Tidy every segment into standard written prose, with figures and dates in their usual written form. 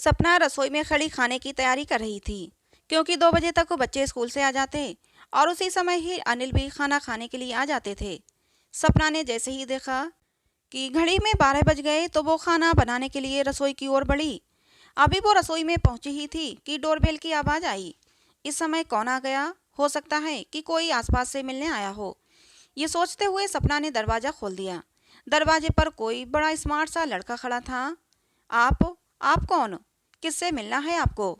सपना रसोई में खड़ी खाने की तैयारी कर रही थी, क्योंकि 2 बजे तक वो बच्चे स्कूल से आ जाते और उसी समय ही अनिल भी खाना खाने के लिए आ जाते थे। सपना ने जैसे ही देखा कि घड़ी में 12 बज गए तो वो खाना बनाने के लिए रसोई की ओर बढ़ी। अभी वो रसोई में पहुंची ही थी कि डोरबेल की आवाज़ आई। इस समय कौन आ गया? हो सकता है कि कोई आसपास से मिलने आया हो। ये सोचते हुए सपना ने दरवाज़ा खोल दिया। दरवाजे पर कोई बड़ा स्मार्ट सा लड़का खड़ा था। आप आप कौन? किससे मिलना है आपको?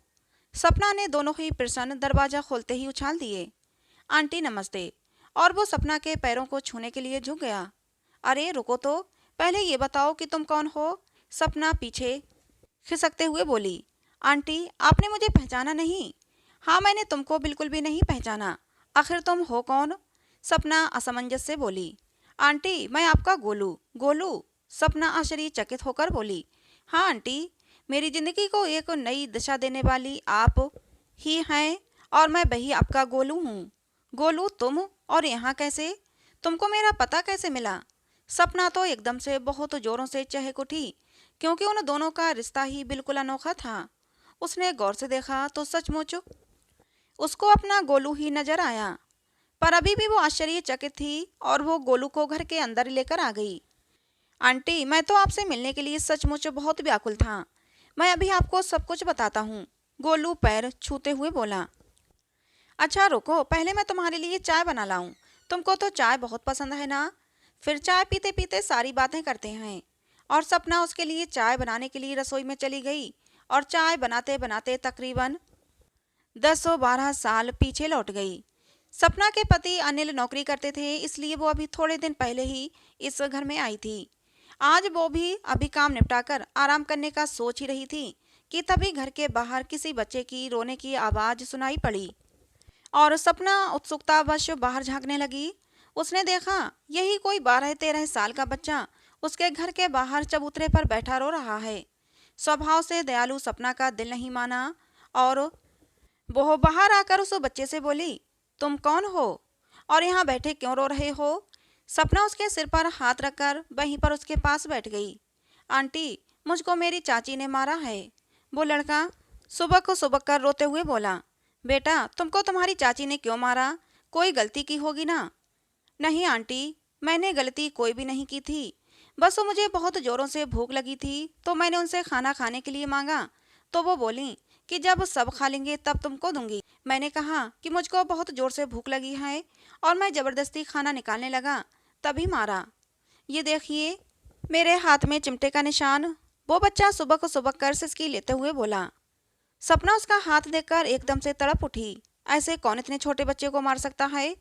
सपना ने दोनों ही प्रश्न दरवाज़ा खोलते ही उछाल दिए। आंटी नमस्ते। और वो सपना के पैरों को छूने के लिए झुक गया। अरे रुको तो, पहले ये बताओ कि तुम कौन हो? सपना पीछे खिसकते हुए बोली। आंटी, आपने मुझे पहचाना नहीं? हाँ, मैंने तुमको बिल्कुल भी नहीं पहचाना। आखिर तुम हो कौन? सपना असमंजस से बोली। आंटी, मैं आपका गोलू। गोलू? सपना आश्चर्यचकित होकर बोली। हाँ आंटी, मेरी जिंदगी को एक नई दिशा देने वाली आप ही हैं और मैं वही आपका गोलू हूँ। गोलू तुम? और यहाँ कैसे? तुमको मेरा पता कैसे मिला? सपना तो एकदम से बहुत जोरों से चहक उठी, क्योंकि उन दोनों का रिश्ता ही बिल्कुल अनोखा था। उसने गौर से देखा तो सचमुच उसको अपना गोलू ही नजर आया। पर अभी भी वो आश्चर्यचकित थी और वो गोलू को घर के अंदर लेकर आ गई। आंटी, मैं तो आपसे मिलने के लिए सचमुच बहुत व्याकुल था। मैं अभी आपको सब कुछ बताता हूँ। गोलू पैर छूते हुए बोला। अच्छा रुको, पहले मैं तुम्हारे लिए चाय बना लाऊं। तुमको तो चाय बहुत पसंद है ना? फिर चाय पीते पीते सारी बातें करते हैं। और सपना उसके लिए चाय बनाने के लिए रसोई में चली गई और चाय बनाते बनाते तकरीबन 10-12 साल पीछे लौट गई। सपना के पति अनिल नौकरी करते थे, इसलिए वो अभी थोड़े दिन पहले ही इस घर में आई थी। आज वो भी अभी काम निपटाकर आराम करने का सोच ही रही थी कि तभी घर के बाहर किसी बच्चे की रोने की आवाज़ सुनाई पड़ी और सपना उत्सुकतावश बाहर झांकने लगी। उसने देखा यही कोई 12-13 साल का बच्चा उसके घर के बाहर चबूतरे पर बैठा रो रहा है। स्वभाव से दयालु सपना का दिल नहीं माना और वो बाहर आकर उस बच्चे से बोली, तुम कौन हो और यहाँ बैठे क्यों रो रहे हो? सपना उसके सिर पर हाथ रखकर वहीं पर उसके पास बैठ गई। आंटी, मुझको मेरी चाची ने मारा है। वो लड़का सुबह को सुबह कर रोते हुए बोला। बेटा, तुमको तुम्हारी चाची ने क्यों मारा? कोई गलती की होगी ना? नहीं आंटी, मैंने गलती कोई भी नहीं की थी। बस वो मुझे बहुत जोरों से भूख लगी थी तो मैंने उनसे खाना खाने के लिए मांगा, तो वो बोली कि जब सब खा लेंगे तब तुमको दूंगी। मैंने कहा कि मुझको बहुत जोर से भूख लगी है और मैं ज़बरदस्ती खाना निकालने लगा, तभी मारा। ये देखिए, मेरे हाथ में चिमटे का निशान। वो बच्चा सुबह को सुबह कर सिसकी लेते हुए बोला। सपना उसका हाथ देखकर एकदम से तड़प उठी। ऐसे कौन इतने छोटे बच्चे को मार सकता है?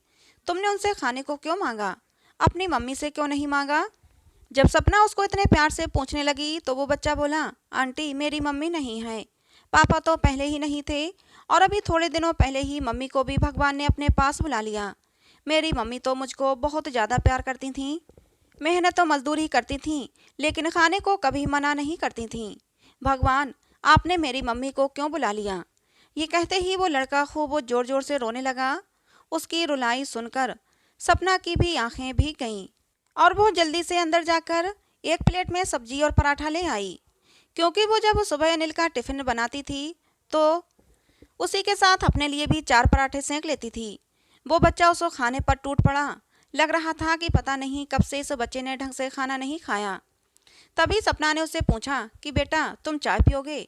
तुमने उनसे खाने को क्यों मांगा? अपनी मम्मी से क्यों नहीं मांगा? जब सपना उसको इतने प्यार से पूछने लगी तो वो बच्चा बोला, आंटी, मेरी मम्मी नहीं है। पापा तो पहले ही नहीं थे और अभी थोड़े दिनों पहले ही मम्मी को भी भगवान ने अपने पास बुला लिया। मेरी मम्मी तो मुझको बहुत ज़्यादा प्यार करती थीं। मेहनत तो मजदूरी करती थीं, लेकिन खाने को कभी मना नहीं करती थीं। भगवान, आपने मेरी मम्मी को क्यों बुला लिया? ये कहते ही वो लड़का खूब जोर जोर से रोने लगा। उसकी रुलाई सुनकर सपना की भी आंखें भीग गईं और वो जल्दी से अंदर जाकर एक प्लेट में सब्जी और पराठा ले आई, क्योंकि वो जब सुबह अनिल का टिफिन बनाती थी तो उसी के साथ अपने लिए भी 4 पराठे सेंक लेती थी। वो बच्चा उसको खाने पर टूट पड़ा। लग रहा था कि पता नहीं कब से इस बच्चे ने ढंग से खाना नहीं खाया। तभी सपना ने उससे पूछा कि बेटा, तुम चाय पियोगे?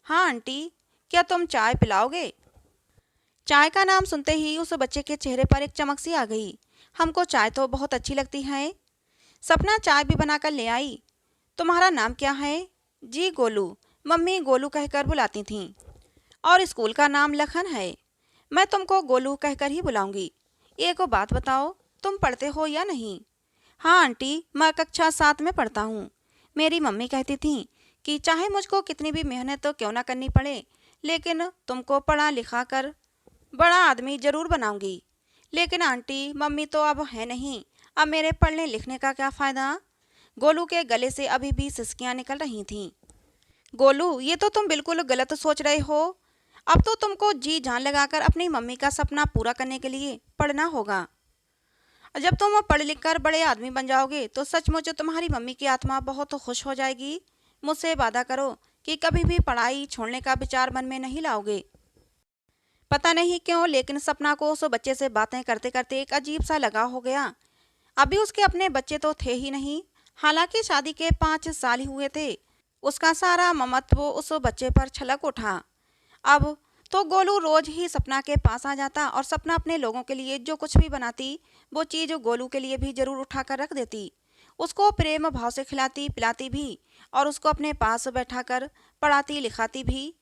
हाँ आंटी, क्या तुम चाय पिलाओगे? चाय का नाम सुनते ही उस बच्चे के चेहरे पर एक चमक सी आ गई। हमको चाय तो बहुत अच्छी लगती है। सपना चाय भी बनाकर ले आई। तुम्हारा नाम क्या है? जी गोलू। मम्मी गोलू कहकर बुलाती थीं। और स्कूल का नाम लखन है। मैं तुमको गोलू कहकर ही बुलाऊंगी। एक बात बताओ, तुम पढ़ते हो या नहीं? हाँ आंटी, मैं कक्षा 7 में पढ़ता हूँ। मेरी मम्मी कहती थी कि चाहे मुझको कितनी भी मेहनत तो क्यों ना करनी पड़े, लेकिन तुमको पढ़ा लिखा कर बड़ा आदमी जरूर बनाऊंगी। लेकिन आंटी, मम्मी तो अब है नहीं, अब मेरे पढ़ने लिखने का क्या फ़ायदा? गोलू के गले से अभी भी सिसकियां निकल रही थीं। गोलू, ये तो तुम बिल्कुल गलत सोच रहे हो। अब तो तुमको जी जान लगाकर अपनी मम्मी का सपना पूरा करने के लिए पढ़ना होगा। जब तुम पढ़ लिख कर बड़े आदमी बन जाओगे तो सचमुच तुम्हारी मम्मी की आत्मा बहुत खुश हो जाएगी। मुझसे वादा करो कि कभी भी पढ़ाई छोड़ने का विचार मन में नहीं लाओगे। पता नहीं क्यों, लेकिन सपना को उस बच्चे से बातें करते करते एक अजीब सा लगाव हो गया। अभी उसके अपने बच्चे तो थे ही नहीं, हालांकि शादी के 5 साल ही हुए थे। उसका सारा ममत्व उस बच्चे पर छलक उठा। अब तो गोलू रोज ही सपना के पास आ जाता और सपना अपने लोगों के लिए जो कुछ भी बनाती, वो चीज गोलू के लिए भी जरूर उठाकर रख देती। उसको प्रेम भाव से खिलाती पिलाती भी और उसको अपने पास बैठाकर पढ़ाती लिखाती भी।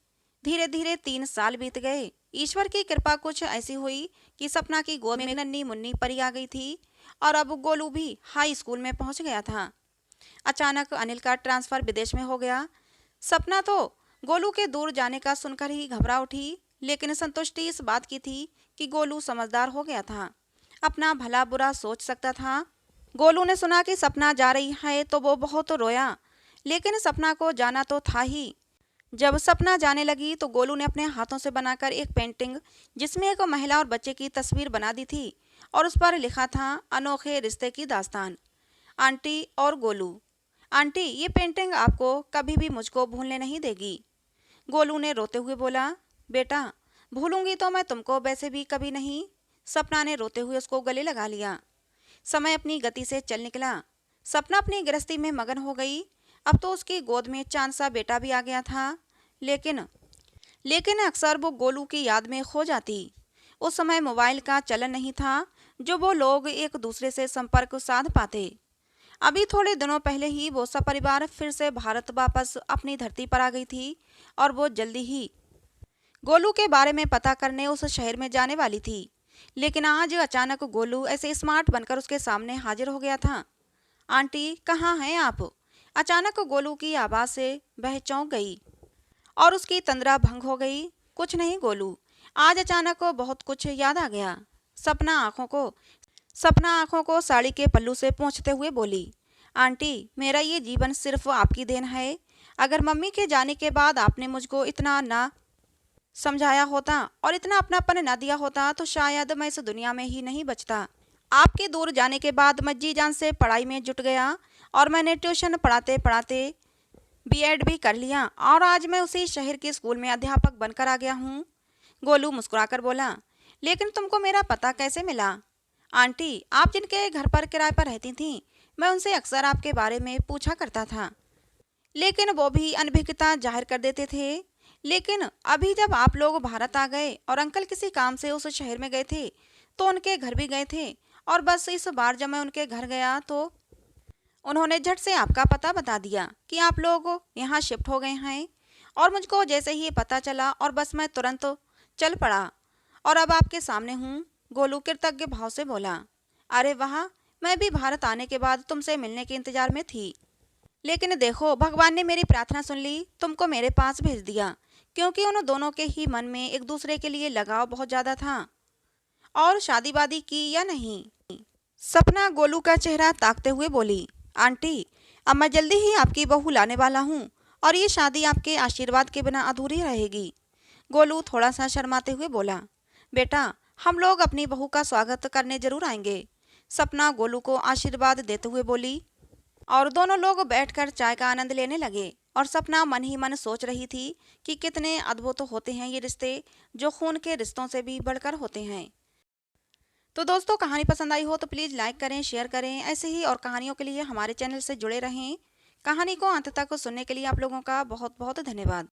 धीरे धीरे 3 साल बीत गए। ईश्वर की कृपा कुछ ऐसी हुई कि सपना की गोद में नन्ही मुन्नी परी आ गई थी और अब गोलू भी हाई स्कूल में पहुंच गया था। अचानक अनिल का ट्रांसफर विदेश में हो गया। सपना तो गोलू के दूर जाने का सुनकर ही घबरा उठी, लेकिन संतुष्टि इस बात की थी कि गोलू समझदार हो गया था, अपना भला बुरा सोच सकता था। गोलू ने सुना कि सपना जा रही है तो वो बहुत रोया, लेकिन सपना को जाना तो था ही। जब सपना जाने लगी तो गोलू ने अपने हाथों से बनाकर एक पेंटिंग, जिसमें एक महिला और बच्चे की तस्वीर बना दी थी और उस पर लिखा था अनोखे रिश्ते की दास्तान, आंटी और गोलू। आंटी, ये पेंटिंग आपको कभी भी मुझको भूलने नहीं देगी। गोलू ने रोते हुए बोला, बेटा भूलूंगी तो मैं तुमको वैसे भी कभी नहीं। सपना ने रोते हुए उसको गले लगा लिया। समय अपनी गति से चल निकला। सपना अपनी गृहस्थी में मगन हो गई। अब तो उसकी गोद में चांद सा बेटा भी आ गया था, लेकिन लेकिन अक्सर वो गोलू की याद में खो जाती। उस समय मोबाइल का चलन नहीं था जो वो लोग एक दूसरे से संपर्क साध पाते। अभी थोड़े दिनों पहले ही वो सपरिवार फिर से भारत वापस अपनी धरती पर आ गई थी और वो जल्दी ही गोलू के बारे में पता करने उस शहर में जाने वाली थी। लेकिन आज अचानक गोलू ऐसे स्मार्ट बनकर उसके सामने हाजिर हो गया था। आंटी, कहाँ हैं आप? अचानक गोलू की आवाज से वह चौंक गई और उसकी तंद्रा भंग हो गई। कुछ नहीं गोलू, आज अचानक बहुत कुछ याद आ गया। सपना आंखों को साड़ी के पल्लू से पोंछते हुए बोली, आंटी, मेरा ये जीवन सिर्फ आपकी देन है। अगर मम्मी के जाने के बाद आपने मुझको इतना ना समझाया होता और इतना अपनापन ना दिया होता तो शायद मैं इस दुनिया में ही नहीं बचता। आपके दूर जाने के बाद मैं जी जान से पढ़ाई में जुट गया और मैंने ट्यूशन पढ़ाते पढ़ाते बीएड भी कर लिया और आज मैं उसी शहर के स्कूल में अध्यापक बनकर आ गया हूँ। गोलू मुस्कुराकर बोला, लेकिन तुमको मेरा पता कैसे मिला? आंटी, आप जिनके घर पर किराए पर रहती थीं, मैं उनसे अक्सर आपके बारे में पूछा करता था, लेकिन वो भी अनभिज्ञता जाहिर कर देते थे। लेकिन अभी जब आप लोग भारत आ गए और अंकल किसी काम से उस शहर में गए थे तो उनके घर भी गए थे, और बस इस बार जब मैं उनके घर गया तो उन्होंने झट से आपका पता बता दिया कि आप लोग यहाँ शिफ्ट हो गए हैं। और मुझको जैसे ही ये पता चला और बस मैं तुरंत चल पड़ा और अब आपके सामने हूँ। गोलू कृतज्ञ भाव से बोला, अरे वाह, मैं भी भारत आने के बाद तुमसे मिलने के इंतजार में थी, लेकिन देखो भगवान ने मेरी प्रार्थना सुन ली, तुमको मेरे पास भेज दिया, क्योंकि उन दोनों के ही मन में एक दूसरे के लिए लगाव बहुत ज्यादा था। और शादी वादी की या नहीं? सपना गोलू का चेहरा ताकते हुए बोली, आंटी, अब मैं जल्दी ही आपकी बहू लाने वाला हूँ और ये शादी आपके आशीर्वाद के बिना अधूरी रहेगी। गोलू थोड़ा सा शर्माते हुए बोला, बेटा हम लोग अपनी बहू का स्वागत करने जरूर आएंगे। सपना गोलू को आशीर्वाद देते हुए बोली और दोनों लोग बैठकर चाय का आनंद लेने लगे। और सपना मन ही मन सोच रही थी कि कितने अद्भुत होते हैं ये रिश्ते, जो खून के रिश्तों से भी बढ़कर होते हैं। तो दोस्तों, कहानी पसंद आई हो तो प्लीज़ लाइक करें, शेयर करें। ऐसे ही और कहानियों के लिए हमारे चैनल से जुड़े रहें। कहानी को अंत तक सुनने के लिए आप लोगों का बहुत बहुत धन्यवाद।